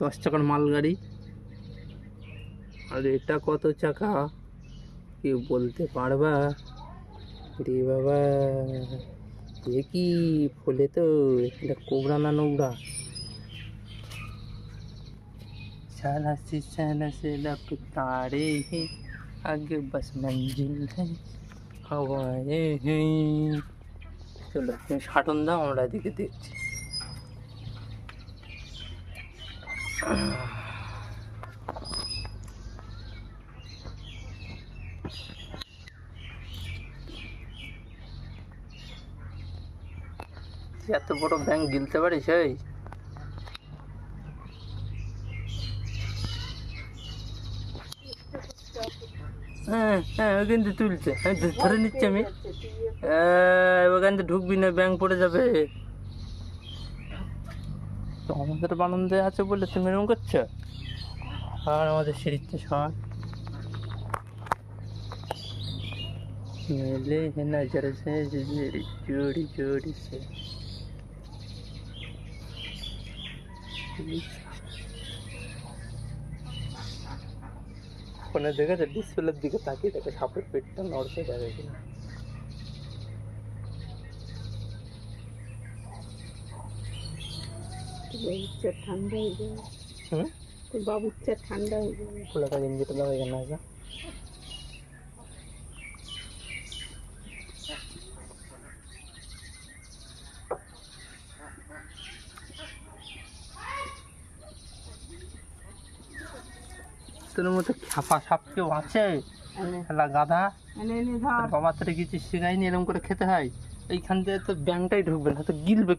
10 চাকার মালগাড়ি। আর এটা কত চাকা কেউ বলতে পারবা? রে বাবা, এ কি ফলে তো এটা কোবরা না নোবরা? साला से लपटा रे हैं, आगे बस मंजिल है, हवाएं हैं। চলো তুমি সাটন দাও, আমরা এদিকে দেখছি। এত বড় ব্যাংক গিলতে পারিস? এই হ্যাঁ হ্যাঁ, ওখান থেকে তুলছে, আমি ধরে নিচ্ছি। আমি ওখান থেকে ঢুকবি না, ব্যাংক পড়ে যাবে। তো আমাদের বানন্দে আছে বলে তুমি এরকম করছো, আর আমাদের সিঁড়িতে সর मेले है नजर से जोड़ी जोड़ी से। ফোনে দেখেছে ডিসপ্লের দিকে তাকিয়ে দেখে সাপের পেটটা নড়তে যাবে কিনা। ঠান্ডা হয়ে যাবে। তোর বাবুর চা ঠান্ডা হয়ে যাবে। খোলাটা গেঞ্জিটা দাও এখানে আছে। তোর মতো খাপা সাপ কেউ আছে? খেলা গাধা, বাবা তোর কিছু শেখায়নি এরকম করে খেতে হয়? এইখান থেকে তো ব্যাংকটাই ঢুকবে না, তো গিলবে।